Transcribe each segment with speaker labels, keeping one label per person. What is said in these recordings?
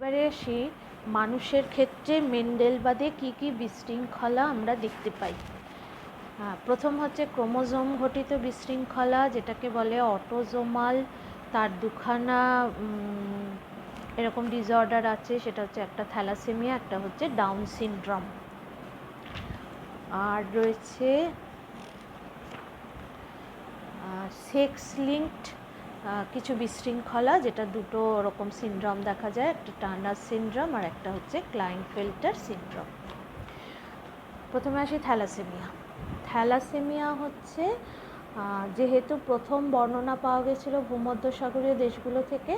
Speaker 1: এবারে আসি মানুষের ক্ষেত্রে মেন্ডেল বাদে কী কী বিশৃঙ্খলা আমরা দেখতে পাই। প্রথম হচ্ছে ক্রোমোজোম ঘটিত বিশৃঙ্খলা, যেটাকে বলে অটোজোমাল। তার দুখানা এরকম ডিসঅর্ডার আছে, সেটা হচ্ছে একটা থ্যালাসেমিয়া, একটা হচ্ছে ডাউন সিনড্রোম। আর রয়েছে সেক্স লিঙ্কড কিছু বিশৃঙ্খলা, যেটা দুটো রকম সিনড্রোম দেখা যায়, একটা টার্নার সিনড্রোম আর একটা হচ্ছে ক্লাইনফেল্টার সিনড্রোম। প্রথমে আসি থ্যালাসেমিয়া। থ্যালাসেমিয়া হচ্ছে যেহেতু প্রথম বর্ণনা পাওয়া গেছিলো ভূমধ্যসাগরীয় দেশগুলো থেকে,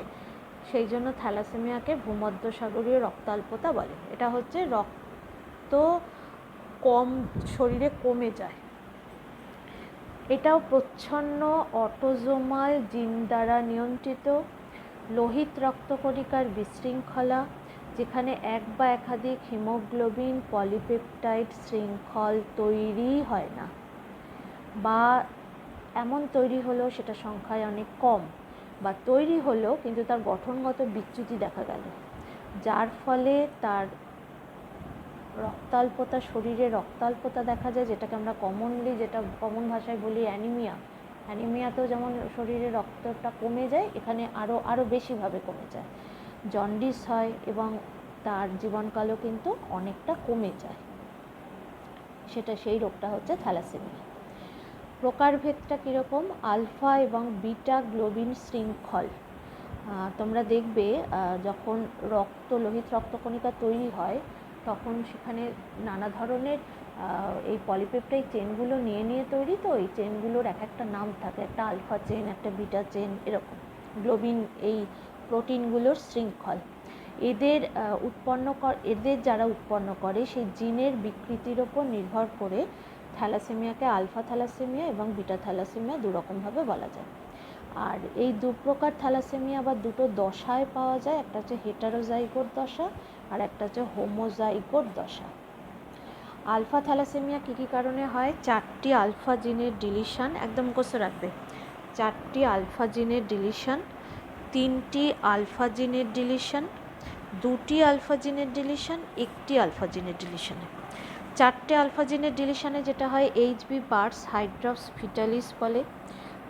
Speaker 1: সেই জন্য থ্যালাসেমিয়াকে ভূমধ্যসাগরীয় রক্তাল্পতা বলে। এটা হচ্ছে রক্ত শরীরে কমে যায়। এটাও প্রচ্ছন্ন অটোজোমাল জিন দ্বারা নিয়ন্ত্রিত লোহিত রক্তকণিকার বিশৃঙ্খলা, যেখানে এক বা একাধিক হিমোগ্লোবিন পলিপেপটাইড শৃঙ্খল তৈরি হয় না, বা এমন তৈরি হলেও সেটা সংখ্যায় অনেক কম, বা তৈরি হলেও কিন্তু তার গঠনগত বিচ্যুতি দেখা গেল, যার ফলে তার রক্তাল্পতা, শরীরে রক্তাল্পতা দেখা যায়, যেটাকে আমরা যেটা কমন ভাষায় বলি অ্যানিমিয়া। অ্যানিমিয়াতেও যেমন শরীরে রক্তটা কমে যায়, এখানে আরও বেশিভাবে কমে যায়। জন্ডিস হয় এবং তার জীবনকালও কিন্তু অনেকটা কমে যায়। সেই রোগটা হচ্ছে থ্যালাসেমিয়া। প্রকারভেদটা কীরকম? আলফা এবং বিটা গ্লোবিন শৃঙ্খল। তোমরা দেখবে যখন লোহিত রক্তকণিকা তৈরি হয়, তখন সেখানে নানা ধরনের এই পলিপেপটাইড চেনগুলো নিয়ে তৈরি, তো এই চেনগুলোর এক একটা নাম থাকে, একটা আলফা চেন, একটা বিটা চেন, এরকম গ্লোবিন এই প্রোটিনগুলোর শৃঙ্খল। এদের যারা উৎপন্ন করে সেই জিনের বিকৃতির ওপর নির্ভর করে থ্যালাসেমিয়াকে আলফা থ্যালাসেমিয়া এবং বিটা থ্যালাসেমিয়া দুরকমভাবে বলা যায়। আর এই দু প্রকার থ্যালাসেমিয়া আবার দুটো দশায় পাওয়া যায়, একটা হচ্ছে হেটারোজাইগোট দশা আর একটা হচ্ছে হোমোজাইগোট দশা। আলফা থ্যালাসেমিয়া কী কী কারণে হয়? 4টি আলফা জিনের ডিলিশন, একদম মুখস্থ রাখবে, 4টি আলফা জিনের ডিলিশন, 3টি আলফা জিনের ডিলিশন, 2টি আলফা জিনের ডিলিশন, 1টি আলফা জিনের ডিলিশনে। 4টে আলফা জিনের ডিলিশনে যেটা হয় HB বার্স হাইড্রপস ফিটালিস বলে,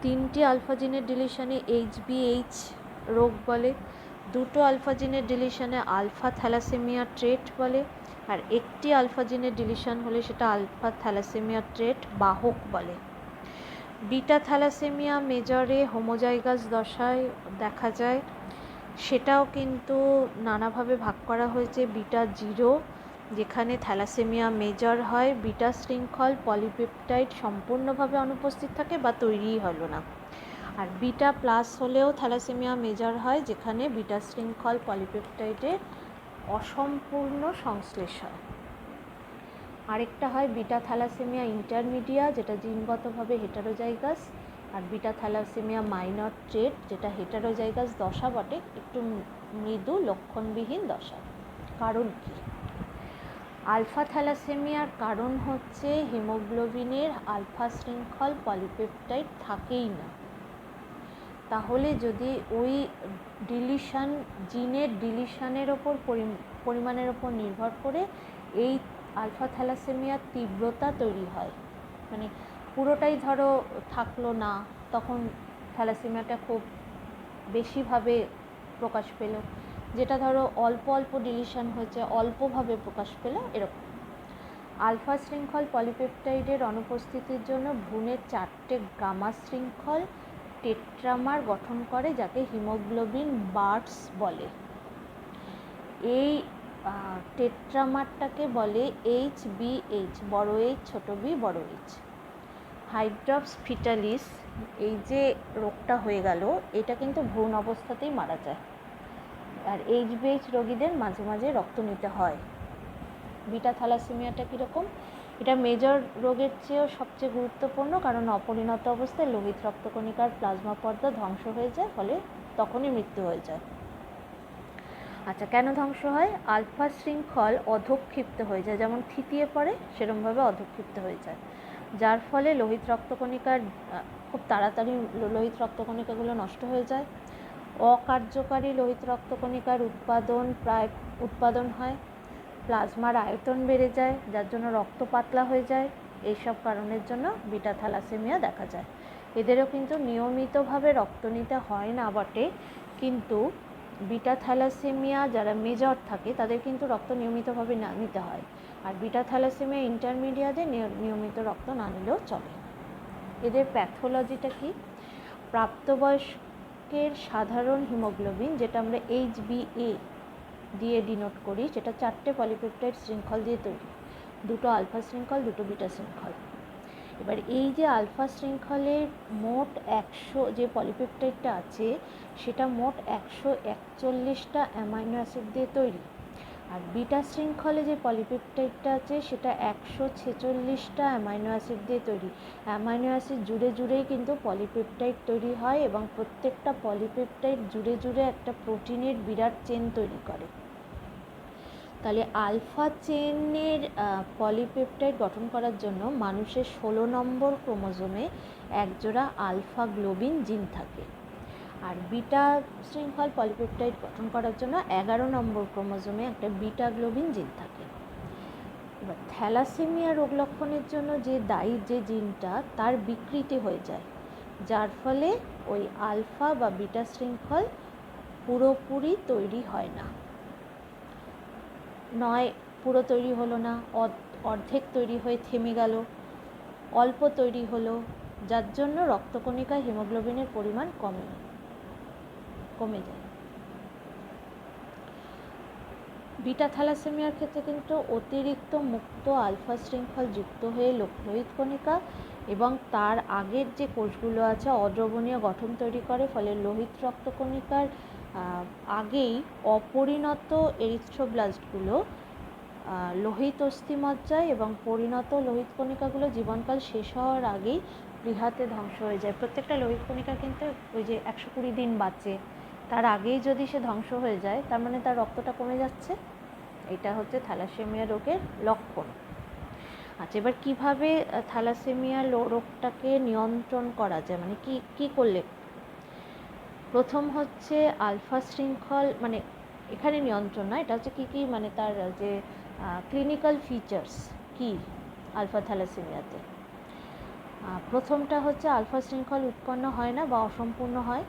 Speaker 1: 3টি আলফা জিনের ডিলিশনে HBH রোগ বলে, 2টো আলফা জিনের ডিলিশনে আলফা থ্যালাসেমিয়া ট্রেট বলে, আর 1টি আলফা জিনের ডিলিশন হলে সেটা আলফা থ্যালাসেমিয়া ট্রেট বাহক বলে। বিটা থ্যালাসেমিয়া মেজরে হোমোজাইগাস দশায় দেখা যায়, সেটাও কিন্তু নানাভাবে ভাগ করা হয়েছে। বিটা 0, যেখানে থ্যালাসেমিয়া মেজর হয়, বিটা শৃঙ্খল পলিপেপটাইড সম্পূর্ণভাবে অনুপস্থিত থাকে বা তৈরিই হলো না। আর বিটা প্লাস হলেও থ্যালাসেমিয়া মেজর হয়, যেখানে বিটা শৃঙ্খল পলিপেপটাইডের অসম্পূর্ণ সংশ্লেষ হয়। আরেকটা হয় বিটা থ্যালাসেমিয়া ইন্টারমিডিয়া, যেটা জিনগতভাবে হেটারোজাইগাস, আর বিটা থ্যালাসেমিয়া মাইনর ট্রেট, যেটা হেটারোজাইগাস দশা বটে, একটু মৃদু লক্ষণবিহীন দশা। কারণ কি? আলফা থ্যালাসেমিয়ার কারণ হচ্ছে হিমোগ্লোবিনের আলফা শৃঙ্খল পলিপেপটাইড থাকেই না। তাহলে যদি ওই ডিলিশন, জিনের ডিলিশনের ওপর পরিমাণের ওপর নির্ভর করে এই আলফা থ্যালাসেমিয়ার তীব্রতা তৈরি হয়, মানে পুরোটাই ধরো থাকলো না, তখন থ্যালাসেমিয়াটা খুব বেশিভাবে প্রকাশ পেল, যেটা ধরো অল্প অল্প ডিলিশন হয়েছে, অল্পভাবে প্রকাশ পেল, এরকম। আলফা শৃঙ্খল পলিপেপটাইডের অনুপস্থিতির জন্য ভ্রূণের 4টে গামা শৃঙ্খল টেট্রামার গঠন করে, যাকে হিমোগ্লোবিন বার্স বলে। এই টেট্রামারটাকে বলে HBH, বড় H ছোট b বড় H। হাইড্রপস ফিটালিস, এই যে রোগটা হয়ে গেল, এটা কিন্তু ভ্রূণ অবস্থাতেই মারা যায়। আর HBH রোগীদের মাঝে মাঝে রক্ত নিতে হয়। বিটা থ্যালাসেমিয়াটা কীরকম? এটা মেজর রোগের চেয়েও সবচেয়ে গুরুত্বপূর্ণ, কারণ অপরিণত অবস্থায় লোহিত রক্তকণিকার প্লাজমা পর্দা ধ্বংস হয়ে যায়, ফলে তখনই মৃত্যু হয়ে যায়। আচ্ছা, কেন ধ্বংস হয়? আলফা শৃঙ্খল অধঃক্ষিপ্ত হয়ে যায়, যেমন থিতিয়ে পড়ে সেরকমভাবে অধঃক্ষিপ্ত হয়ে যায়, যার ফলে লোহিত রক্তকণিকার খুব তাড়াতাড়ি লোহিত রক্তকণিকাগুলো নষ্ট হয়ে যায়। অকার্যকারী লোহিত রক্তকণিকার উৎপাদন হয়, প্লাজমার আয়তন বেড়ে যায়, যার জন্য রক্ত পাতলা হয়ে যায়। এইসব কারণের জন্য বিটা থ্যালাসেমিয়া দেখা যায়। এদেরও কিন্তু নিয়মিতভাবে রক্ত নিতে হয় না বটে, কিন্তু বিটা থ্যালাসেমিয়া যারা মেজর থাকে তাদের কিন্তু রক্ত নিয়মিতভাবে না নিতে হয়, আর বিটা থ্যালাসেমিয়া ইন্টারমিডিয়েটে নিয়মিত রক্ত না নিলেও চলে। এদের প্যাথোলজিটা কি? প্রাপ্তবয়স্কের সাধারণ হিমোগ্লোবিন, যেটা আমরা HbA দিয়ে ডিনোট করি, সেটা 4টে পলিপেপটাইড শৃঙ্খল দিয়ে তৈরি, 2টো আলফা শৃঙ্খল, 2টো বিটা শৃঙ্খল। এবার এই যে আলফা শৃঙ্খলের মোট 100 যে পলিপেপটাইডটা আছে, সেটা মোট 141টা অ্যামাইনো অ্যাসিড দিয়ে তৈরি, আর বিটা শৃঙ্খলে যে পলিপেপটাইডটা আছে সেটা 146টা অ্যামাইনো অ্যাসিড দিয়ে তৈরি। অ্যামাইনো অ্যাসিড জুড়ে জুড়েই কিন্তু পলিপেপটাইড তৈরি হয়, এবং প্রত্যেকটা পলিপেপটাইড জুড়ে জুড়ে একটা প্রোটিনের বিরাট চেন তৈরি করে। তাহলে আলফা চেনের পলিপেপটাইড গঠন করার জন্য মানুষের 16 নম্বর ক্রোমোজোমে একজোড়া আলফা গ্লোবিন জিন থাকে, আর বিটা শৃঙ্খল পলিপেপটাইড গঠন করার জন্য 11 নম্বর ক্রোমোজোমে একটা বিটা গ্লোবিন জিন থাকে। এবার থ্যালাসেমিয়া রোগ লক্ষণের জন্য যে দায়ী যে জিনটা, তার বিকৃতি হয়ে যায়, যার ফলে ওই আলফা বা বিটা শৃঙ্খল পুরোপুরি তৈরি হয় না, নয় পুরো তৈরি হলো না, অর্ধেক তৈরি হয়ে থেমে গেল, অল্প তৈরি হলো, যার জন্য রক্তকণিকায় হিমোগ্লোবিনের পরিমাণ কমে যায়। বিটা থ্যালাসেমিয়ার ক্ষেত্রে কিন্তু অতিরিক্ত মুক্ত আলফা শৃঙ্খল যুক্ত হয়ে লোহিত কণিকা এবং তার আগের যে কোষগুলো আছে অদ্রবণীয় গঠন তৈরি করে, ফলে লোহিত রক্তকণিকার আগেই অপরিণত এরিথ্রোব্লাস্টগুলো লোহিত অস্থিমজ্জায় এবং পরিণত লোহিত কণিকাগুলো জীবনকাল শেষ হওয়ার আগেই প্লীহাতে ধ্বংস হয়ে যায়। প্রত্যেকটা লোহিত কণিকা কিন্তু ওই যে 120 দিন বাঁচে, তার আগেই যদি সে ধ্বংস হয়ে যায়, তার মানে তার রক্তটা কমে যাচ্ছে। এটা হচ্ছে থ্যালাসেমিয়া রোগের লক্ষণ। আচ্ছা, এবার কীভাবে থ্যালাসেমিয়া রোগটাকে নিয়ন্ত্রণ করা যায়, মানে কি করলে? প্রথম হচ্ছে আলফা শৃঙ্খল, মানে এখানে নিয়ন্ত্রণ না, এটা হচ্ছে কী মানে তার যে ক্লিনিক্যাল ফিচার্স কি আলফা থ্যালাসেমিয়াতে। প্রথমটা হচ্ছে আলফা শৃঙ্খল উৎপন্ন হয় না বা অসম্পূর্ণ হয়,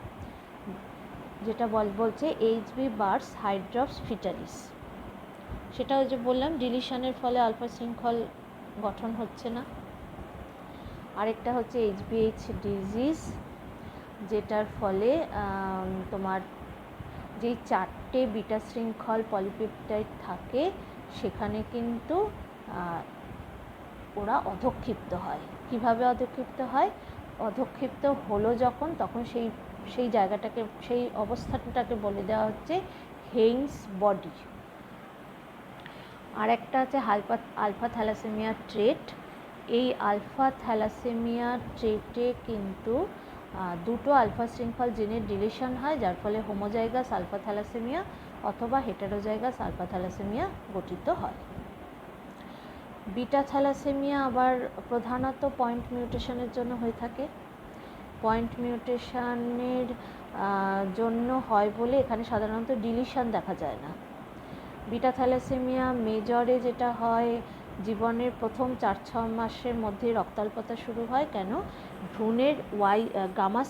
Speaker 1: যেটা বলছে HB বার্স হাইড্রপস ফিটালিস। সেটা ওই যে বললাম, ডিলিশনের ফলে আলফা শৃঙ্খল গঠন হচ্ছে না। আরেকটা হচ্ছে HBH ডিজিজ, যেটার ফলে তোমার যেই 4টে বিটা শৃঙ্খল পলিপেপটাইড থাকে সেখানে কিন্তু ওরা অধঃক্ষিপ্ত হয়। কিভাবে অধঃক্ষিপ্ত হয়? অধঃক্ষিপ্ত হলো যখন, তখন সেই জায়গাটাকে, সেই অবস্থাটাকে বলে দেওয়া হচ্ছে হেইন্স বডি। আর একটা আছে আলফা থ্যালাসেমিয়া ট্রেট। এই আলফা থ্যালাসেমিয়া ট্রেটে কিন্তু 2টো আলফা শৃঙ্খল জিনের ডিলিশন হয়, যার ফলে হোমোজাইগাস আলফা থ্যালাসেমিয়া অথবা হেটারোজাইগাস আলফা থ্যালাসেমিয়া গঠিত হয়। বিটা থ্যালাসেমিয়া আবার প্রধানত পয়েন্ট মিউটেশনের জন্য হয়ে থাকে। পয়েন্ট মিউটেশনের জন্য হয় বলে এখানে সাধারণত ডিলিশন দেখা যায় না। বিটা থ্যালাসেমিয়া মেজরে যেটা হয়, জীবনের প্রথম 4-6 মাসের মধ্যে রক্তাল্পতা শুরু হয়। কেন? ভ্রূণের গামা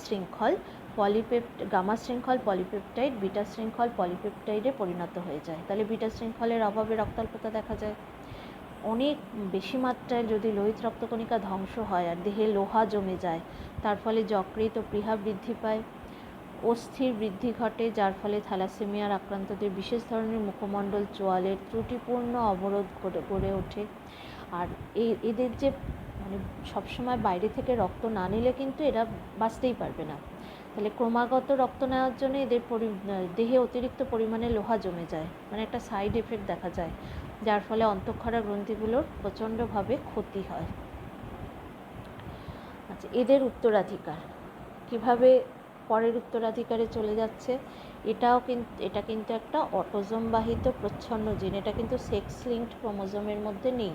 Speaker 1: শৃঙ্খল পলিপেপটাইড বিটা শৃঙ্খল পলিপেপটাইডে পরিণত হয়ে যায়। তাহলে বিটা শৃঙ্খলের অভাবে রক্তাল্পতা দেখা যায়। অনেক বেশি মাত্রায় যদি লোহিত রক্তকণিকা ধ্বংস হয় আর দেহে লোহা জমে যায়, তার ফলে যকৃৎ ও প্লীহা বৃদ্ধি পায়, অস্থির বৃদ্ধি ঘটে, যার ফলে থ্যালাসেমিয়ার আক্রান্তদের বিশেষ ধরনের মুখমণ্ডল চোয়ালের ত্রুটিপূর্ণ অবরোধ গড়ে ওঠে। আর এদের যে মানে সবসময় বাইরে থেকে রক্ত না নিলে কিন্তু এরা বাঁচতেই পারবে না। তাহলে ক্রমাগত রক্ত নেওয়ার জন্য এদের দেহে অতিরিক্ত পরিমাণে লোহা জমে যায়, মানে একটা সাইড এফেক্ট দেখা যায়, যার ফলে অন্তঃক্ষরা গ্রন্থিগুলোর প্রচণ্ডভাবে ক্ষতি হয়। আচ্ছা, এদের উত্তরাধিকার কিভাবে পরের উত্তরাধিকারে চলে যাচ্ছে, এটা কিন্তু একটা অটোজোম বাহিত প্রচ্ছন্ন জিন। এটা কিন্তু সেক্স লিঙ্কড ক্রোমোজোমের মধ্যে নেই,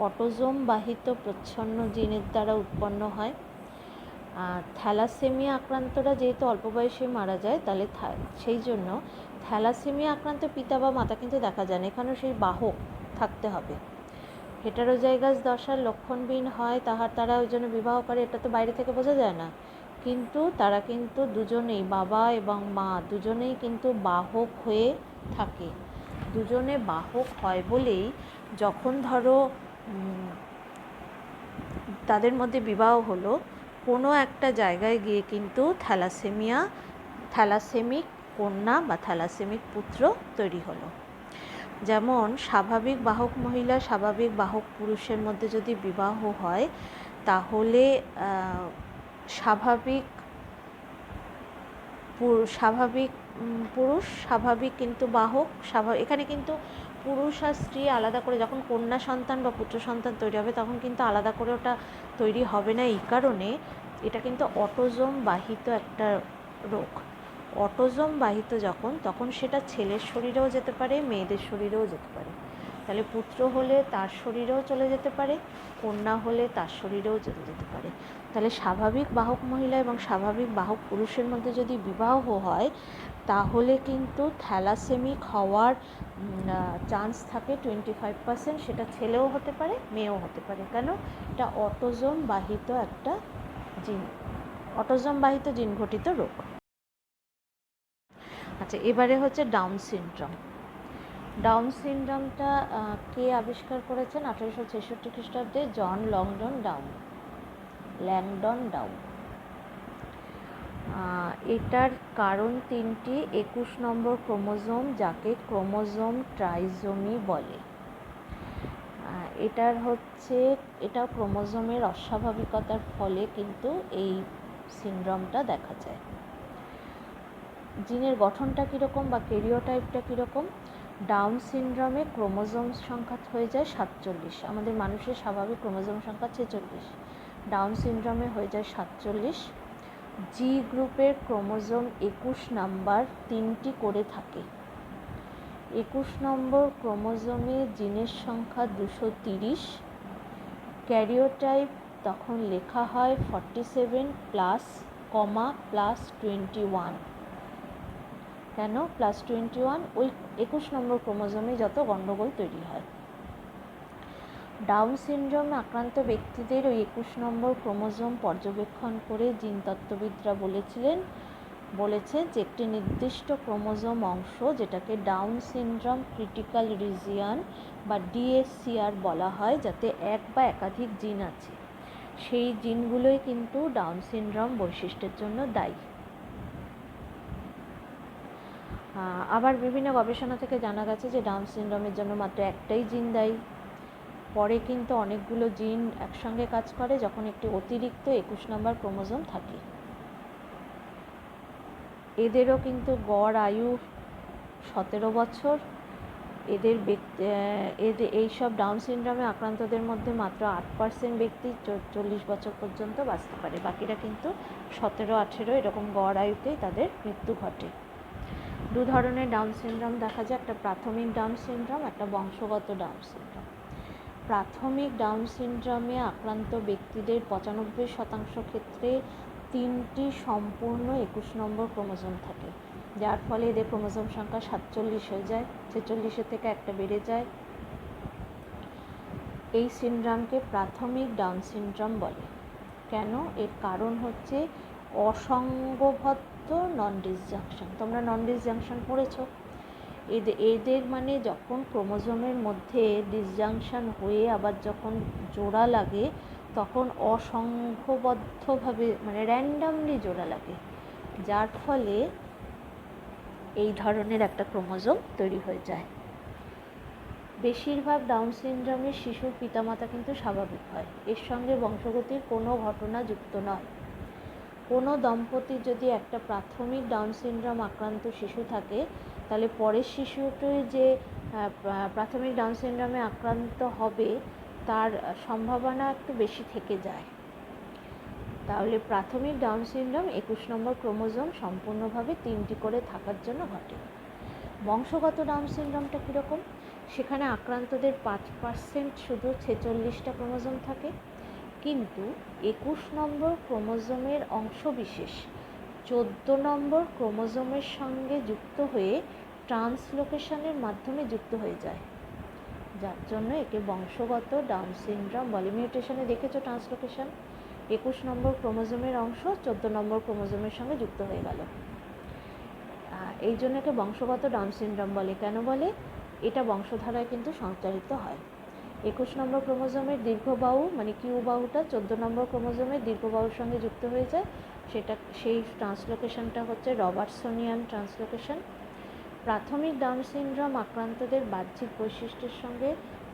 Speaker 1: অটোজোম বাহিত প্রচ্ছন্ন জিনের দ্বারা উৎপন্ন হয়। থ্যালাসেমিয়া আক্রান্তরা যেহেতু অল্প বয়সে মারা যায়, তাহলে সেই জন্য থ্যালাসেমিয়া আক্রান্ত পিতা বা মাতা কিন্তু দেখা যায় না, এখানেও সেই বাহক থাকতে হবে। হেটারোজাইগাস দশার লক্ষণবিহীন হয় তারা ওই জন্য বিবাহ করে, এটা তো বাইরে থেকে বোঝা যায় না, কিন্তু তারা কিন্তু দুজনেই, বাবা এবং মা দুজনেই কিন্তু বাহক হয়ে থাকে। দুজনে বাহক হয় বলেই যখন ধরো তাদের মধ্যে বিবাহ হলো, কোনো একটা জায়গায় গিয়ে কিন্তু থ্যালাসেমিক কন্যা বা থ্যালাসেমিক পুত্র তৈরি হলো। যেমন স্বাভাবিক বাহক মহিলা স্বাভাবিক বাহক পুরুষের মধ্যে যদি বিবাহ হয়, তাহলে স্বাভাবিক পুরুষ স্বাভাবিক কিন্তু বাহক এখানে কিন্তু পুরুষ আর স্ত্রী আলাদা করে, যখন কন্যা সন্তান বা পুত্র সন্তান তৈরি হবে তখন কিন্তু আলাদা করে ওটা তৈরি হবে না। এই কারণে এটা কিন্তু অটোজোম বাহিত একটা রোগ। অটোজোম বাহিত তখন সেটা ছেলের শরীরেও যেতে পারে, মেয়েদের শরীরেও যেতে পারে। তাহলে পুত্র হলে তার শরীরেও চলে যেতে পারে, কন্যা হলে তার শরীরেও চলে যেতে পারে। তাহলে স্বাভাবিক বাহক মহিলা এবং স্বাভাবিক বাহক পুরুষের মধ্যে যদি বিবাহ হয়, তাহলে কিন্তু থ্যালাসেমিক হওয়ার চান্স থাকে 25%। সেটা ছেলেও হতে পারে, মেয়েও হতে পারে। কেন? এটা অটোজোম বাহিত একটা অটোজোম বাহিত জিন ঘটিত রোগ। আচ্ছা, এবারে হচ্ছে ডাউন সিনড্রোম। ডাউন সিনড্রোমটা কে আবিষ্কার করেছেন? 1866 খ্রিস্টাব্দে জন ল্যাংডন ডাউন। এটার কারণ 3টি। 21 নম্বর ক্রোমোজোম, যাকে ক্রোমোজোম ট্রাইজোমি বলে। এটা ক্রোমোজোমের অস্বাভাবিকতার ফলে কিন্তু এই সিনড্রোমটা দেখা যায়। জিনের গঠনটা কীরকম বা ক্যারিওটাইপটা কীরকম? ডাউন সিনড্রোমে ক্রোমোজোম সংখ্যা হয়ে যায় 47। আমাদের মানুষের স্বাভাবিক ক্রোমোজোম সংখ্যা 46, ডাউন সিনড্রোমে হয়ে যায় 47। জি গ্রুপের ক্রোমোজোম 21 নাম্বার 3টি করে থাকে। 21 নম্বর ক্রোমোজোমে জিনের সংখ্যা 230। ক্যারিওটাইপ তখন লেখা হয় 47 প্লাস কমা প্লাস 21। কেন প্লাস 21? ওই 21 নম্বর ক্রোমোজোমে যত গণ্ডগোল তৈরি হয়। ডাউন সিনড্রোমে আক্রান্ত ব্যক্তিদের ওই 21 নম্বর ক্রোমোজোম পর্যবেক্ষণ করে জিনতত্ত্ববিদরা বলেছেন যে একটি নির্দিষ্ট ক্রোমোজোম অংশ, যেটাকে ডাউন সিনড্রোম ক্রিটিক্যাল রিজিয়ন বা ডিএসসিআর বলা হয়, যাতে এক বা একাধিক জিন আছে, সেই জিনগুলোই কিন্তু ডাউন সিনড্রোম বৈশিষ্ট্যের জন্য দায়ী। আবার বিভিন্ন গবেষণা থেকে জানা গেছে যে ডাউন সিনড্রোমের জন্য মাত্র একটাই জিন দায়ী। পরে কিন্তু অনেকগুলো জিন একসঙ্গে কাজ করে যখন একটি অতিরিক্ত 21 নম্বর ক্রোমোজোম থাকে। এদেরও কিন্তু গড় আয়ু 17 বছর। এইসব ডাউন সিনড্রোমে আক্রান্তদের মধ্যে মাত্র 8% ব্যক্তি 40 বছর পর্যন্ত বাঁচতে পারে। বাকিরা কিন্তু 17-18 এরকম গড় আয়ুতেই তাদের মৃত্যু ঘটে। দু ধরনের ডাউন সিনড্রোম দেখা যায়, একটা প্রাথমিক ডাউন সিনড্রোম, একটা বংশগত ডাউন সিনড্রোম। প্রাথমিক ডাউন সিনড্রোমে আক্রান্ত ব্যক্তিদের 95% ক্ষেত্রে 3টি সম্পূর্ণ 21 নম্বর ক্রোমোজোম থাকে, যার ফলে এদের ক্রোমোজোম সংখ্যা 47 হয়ে যায়। 46 থেকে একটা বেড়ে যায়। এই সিনড্রোমকে প্রাথমিক ডাউন সিনড্রোম বলে। কেন? এর কারণ হচ্ছে অসঙ্গবদ্ধ নন ডিসজাংশন। তোমরা নন ডিসজাংশন পড়েছো। এদের মানে যখন ক্রোমোজোমের মধ্যে ডিসজাংশন হয়ে আবার যখন জোড়া লাগে, তখন অসংঘবদ্ধভাবে মানে র্যান্ডামলি জোড়া লাগে, যার ফলে এই ধরনের একটা ক্রোমোজোম তৈরি হয়ে যায়। বেশিরভাগ ডাউন সিনড্রোমের শিশুর পিতামাতা কিন্তু স্বাভাবিক হয়, এর সঙ্গে বংশগতির কোনো ঘটনা যুক্ত নয়। কোনো দম্পতির যদি একটা প্রাথমিক ডাউন সিনড্রোম আক্রান্ত শিশু থাকে, তাহলে পরের শিশুটি যে প্রাথমিক ডাউন সিনড্রোমে আক্রান্ত হবে তার সম্ভাবনা একটু বেশি থেকে যায়। তাহলে প্রাথমিক ডাউন সিনড্রোম 21 নম্বর ক্রোমোজোম সম্পূর্ণভাবে 3টি করে থাকার জন্য ঘটে। বংশগত ডাউন সিনড্রোমটা কীরকম? সেখানে আক্রান্তদের 5% শুধু 46টা ক্রোমোজোম থাকে, কিন্তু 21 নম্বর ক্রোমোজোমের অংশবিশেষ 14 নম্বর ক্রোমোজোমের সঙ্গে যুক্ত হয়ে ট্রান্সলোকেশনের মাধ্যমে যুক্ত হয়ে যায়, যার জন্য একে বংশগত ডাউন সিনড্রোম বলে। মিউটেশনে দেখেছো ট্রান্সলোকেশন, 21 নম্বর ক্রোমোজোমের অংশ 14 নম্বর ক্রোমোজোমের সঙ্গে যুক্ত হয়ে গেল, এই জন্য একে বংশগত ডাউন সিনড্রোম বলে। কেন বলে? এটা বংশধারায় কিন্তু সঞ্চারিত হয়। 21 নম্বর ক্রোমোজোমের দীর্ঘ বাহু মানে কিউ বাহুটা 14 নম্বর ক্রোমোজোমের দীর্ঘ বাহুর সঙ্গে যুক্ত হয়ে যায়, সেই ট্রান্সলোকেশনটা হচ্ছে রবার্টসনিয়ান ট্রান্সলোকেশন। প্রাথমিক ডাউন সিনড্রোম আক্রান্তদের বাহ্যিক বৈশিষ্ট্যের সঙ্গে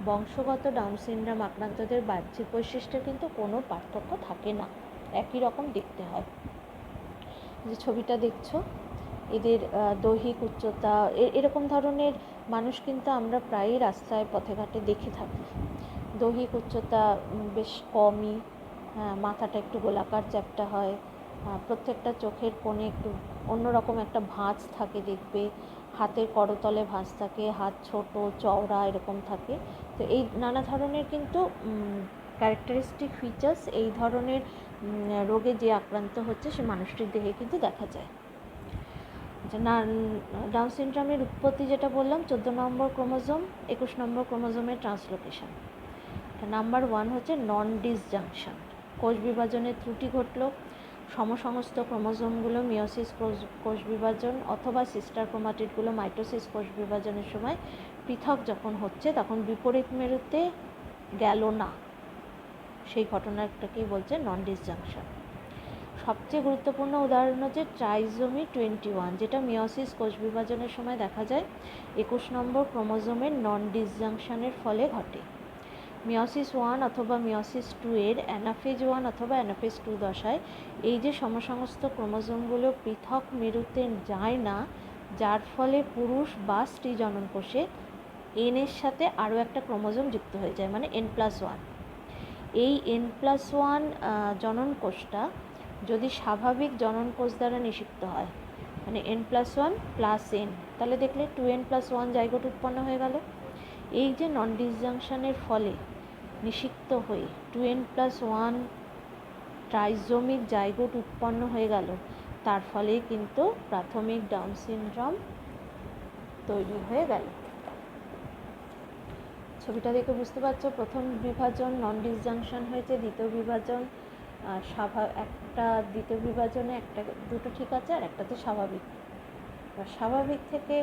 Speaker 1: বংশগত ডাউন সিনড্রোম আক্রান্তদের বাহ্যিক বৈশিষ্ট্যের কিন্তু কোনো পার্থক্য থাকে না, একই রকম দেখতে হয়। যে ছবিটা দেখছো, এদের দৈহিক উচ্চতা এরকম ধরনের মানুষ কিন্তু আমরা প্রায়ই রাস্তায় পথে ঘাটে দেখে থাকি। দৈহিক উচ্চতা বেশ কমই, মাথাটা একটু গোলাকার চ্যাপ্টা হয়, প্রত্যেকটা চোখের কোণে একটু অন্যরকম একটা ভাঁজ থাকে দেখবে, হাতের করতলে ভাঁজ থাকে, হাত ছোট চওড়া এরকম থাকে। তো এই নানা ধরনের কিন্তু ক্যারেক্টারিস্টিক ফিচার্স এই ধরনের রোগে যে আক্রান্ত হচ্ছে সে মানুষটির দেহে কিন্তু দেখা যায়। ডাউন সিনড্রোমের উৎপত্তি যেটা বললাম 14 নম্বর ক্রোমোজোম 21 নম্বর ক্রোমোজোমের ট্রান্সলোকেশন। নাম্বার 1 হচ্ছে নন ডিসজাংশন, কোষ বিভাজনের ত্রুটি ঘটল। সমসমস্ত ক্রোমোজোমগুলো মিওসিস কোষ বিভাজন অথবা সিস্টার ক্রোমাটিডগুলো মাইটোসিস কোষ বিভাজনের সময় পৃথক যখন হচ্ছে তখন বিপরীত মেরুতে গেল না, সেই ঘটনাটাকেই বলছে নন ডিসজাংশন। সবচেয়ে গুরুত্বপূর্ণ উদাহরণ হচ্ছে ট্রাইজোমি 21, যেটা মিওসিস কোষ বিভাজনের সময় দেখা যায় 21 নম্বর ক্রোমোজোমের নন ডিসজাংশনের ফলে ঘটে। মিওসিস 1 অথবা মিওসিস 2 এর অ্যানাফেজ 1 অথবা অ্যানাফেজ 2 দশায় এই যে সমসমস্ত ক্রোমোজোমগুলো পৃথক মেরুতে যায় না, যার ফলে পুরুষ বা স্ত্রী জননকোষে এন এর সাথে আরও একটা ক্রোমোজোম যুক্ত হয়ে যায়, মানে n+1। এই n+1 জননকোষটা যদি স্বাভাবিক জননকোষ দ্বারা নিষিক্ত হয়, মানে n+1 + n, তাহলে দেখলে 2n+1 জাইগোট উৎপন্ন হয়ে গেল। এই যে নন ডিসজাংশনের ফলে নিষিক্ত হয়ে 2n+1 ট্রাইজোমিক জাইগোট উৎপন্ন হয়ে গেল, তার ফলেই কিন্তু প্রাথমিক ডাউন সিনড্রোম তৈরি হয়ে গেল। ছবিটা দেখে বুঝতে পারছো, প্রথম বিভাজন নন ডিসজাংশন হয়েছে, দ্বিতীয় বিভাজন দ্বিতীয় বিভাজনে দুটো ঠিক আছে আর একটাতে স্বাভাবিক। স্বাভাবিক থেকে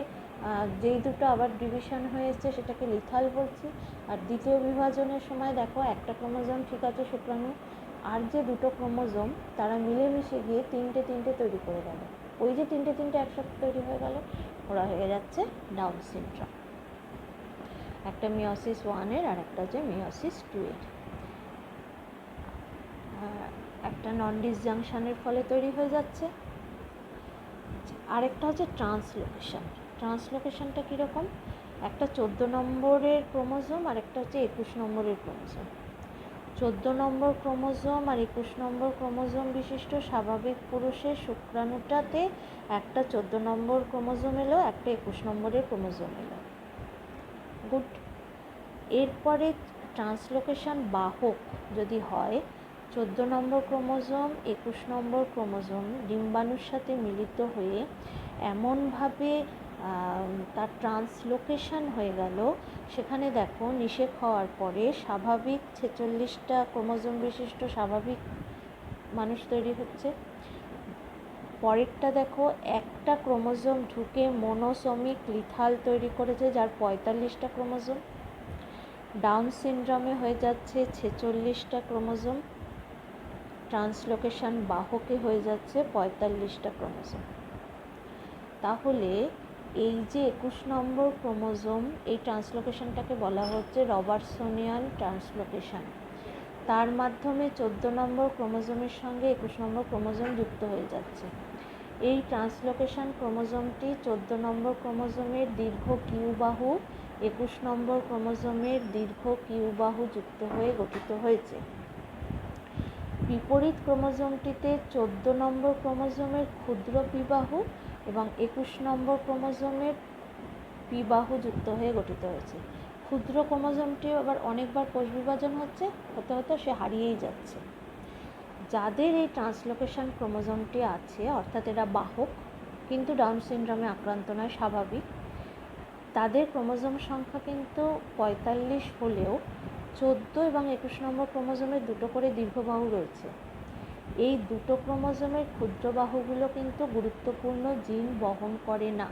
Speaker 1: যেই দুটো আবার ডিভিশন হয়েছে সেটাকে লিথাল বলছি, আর দ্বিতীয় বিভাজনের সময় দেখো একটা ক্রোমোজোম ঠিক আছে শুক্রাণু, আর যে দুটো ক্রোমোজোম তারা মিলেমিশে গিয়ে তিনটে তৈরি করে গেল, ওই যে তিনটে একসাথে তৈরি হয়ে গেল, ওরা হয়ে যাচ্ছে ডাউন সিনড্রোম। একটা মিওসিস 1 এর আর একটা হচ্ছে মিওসিস 2 এর। একটা নন ডিসজাংশনের ফলে তৈরি হয়ে যাচ্ছে, আরেকটা হচ্ছে ট্রান্সলোকেশন। ট্রান্সলোকেশনটা কীরকম? একটা 14 নম্বরের ক্রোমোজোম আর একটা হচ্ছে 21 নম্বরের ক্রোমোজোম। 14 নম্বর ক্রোমোজোম আর 21 নম্বর ক্রোমোজোম বিশিষ্ট স্বাভাবিক পুরুষের শুক্রাণুটাতে একটা 14 নম্বর ক্রোমোজোম এলো, একটা 21 নম্বরের ক্রোমোজোম এলো। গুড। এরপরে ট্রান্সলোকেশন বাহক যদি হয়, 14 নম্বর ক্রোমোজোম 21 নম্বর ক্রোমোজোম ডিম্বাণুর সাথে মিলিত হয়ে এমনভাবে তার ট্রান্সলোকেশন হয়ে গেল, সেখানে দেখো নিষেক হওয়ার পরে স্বাভাবিক 46টা ক্রোমোজোম বিশিষ্ট স্বাভাবিক মানুষ তৈরি হচ্ছে। পরেরটা দেখো একটা ক্রোমোজোম ঢুকে মোনোসোমিক লিথাল তৈরি করেছে, যার 45টা ক্রোমোজোম। ডাউন সিনড্রোমে হয়ে যাচ্ছে 46টা ক্রোমোজোম, ট্রান্সলোকেশন বাহকে হয়ে যাচ্ছে 45টা ক্রোমোজোম। তাহলে এই যে 21 নম্বর ক্রোমোজোম, এই ট্রান্সলোকেশনটাকে বলা হচ্ছে রবার্টসনিয়ান ট্রান্সলোকেশন। তার মাধ্যমে 14 নম্বর ক্রোমোজোমের সঙ্গে 21 নম্বর ক্রোমোজোম যুক্ত হয়ে যাচ্ছে। এই ট্রান্সলোকেশন ক্রোমোজোমটি 14 নম্বর ক্রোমোজোমের দীর্ঘ কিউ বাহু 21 নম্বর ক্রোমোজোমের দীর্ঘ কিউ বাহু যুক্ত হয়ে গঠিত হয়েছে। বিপরীত ক্রোমোজোমটিতে 14 নম্বর ক্রোমোজোমের ক্ষুদ্র পিবাহু এবং 21 নম্বর ক্রোমোজোমের পিবাহু যুক্ত হয়ে গঠিত হয়েছে। ক্ষুদ্র ক্রোমোজোমটি আবার অনেকবার কোষ বিভাজন হতে হতে সে হারিয়েই যাচ্ছে। যাদের এই ট্রান্সলোকেশন ক্রোমোজোমটি আছে, অর্থাৎ এরা বাহক কিন্তু ডাউন সিনড্রোমে আক্রান্ত নয়, স্বাভাবিক, তাদের ক্রোমোজোম সংখ্যা কিন্তু 45 হলেও 14 এবং 21 নম্বর ক্রোমোজোমের দুটো করে দীর্ঘ বাহু রয়েছে। এই দুটো ক্রোমোজোমের ক্ষুদ্র বাহুগুলো কিন্তু গুরুত্বপূর্ণ জিন বহন করে না।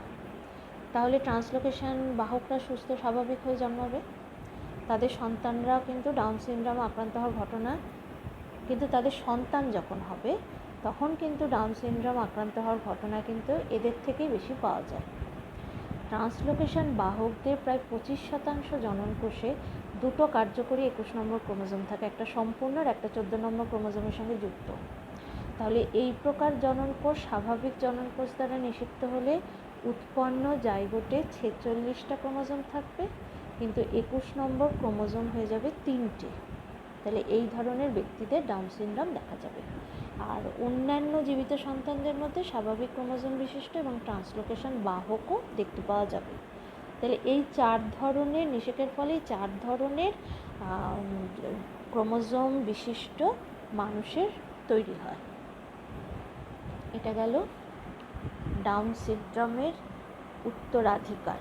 Speaker 1: তাহলে ট্রান্সলোকেশন বাহকরা সুস্থ স্বাভাবিক হয়ে জন্মাবে, তাদের সন্তানরাও কিন্তু ডাউন সিনড্রোমে আক্রান্ত হওয়ার ঘটনা, কিন্তু তাদের সন্তান যখন হবে তখন কিন্তু ডাউন সিনড্রোম আক্রান্ত হওয়ার ঘটনা কিন্তু এদের থেকেই বেশি পাওয়া যায়। ট্রান্সলোকেশন বাহকদের প্রায় 25% জননকোষে দুটো কার্যকরী 21 নম্বর ক্রোমোজোম থাকে, একটা সম্পূর্ণ আর একটা 14 নম্বর ক্রোমোজোমের সঙ্গে যুক্ত। তাহলে এই প্রকার জননকোষ স্বাভাবিক জননকোষ দ্বারা নিষিক্ত হলে উৎপন্ন জাইগোটে 46টা ক্রোমোজোম থাকবে, কিন্তু 21 নম্বর ক্রোমোজোম হয়ে যাবে 3টে। তাহলে এই ধরনের ব্যক্তিদের ডাউন সিনড্রোম দেখা যাবে। আর অন্যান্য জীবিত সন্তানদের মধ্যে স্বাভাবিক ক্রোমোজোম বিশিষ্ট এবং ট্রান্সলোকেশন বাহকও দেখতে পাওয়া যাবে। তাহলে এই 4 ধরনের নিষেকের ফলে 4 ধরনের ক্রোমোজোম বিশিষ্ট মানুষের তৈরি হয়। এটা গেল ডাউন সিনড্রোমের উত্তরাধিকার।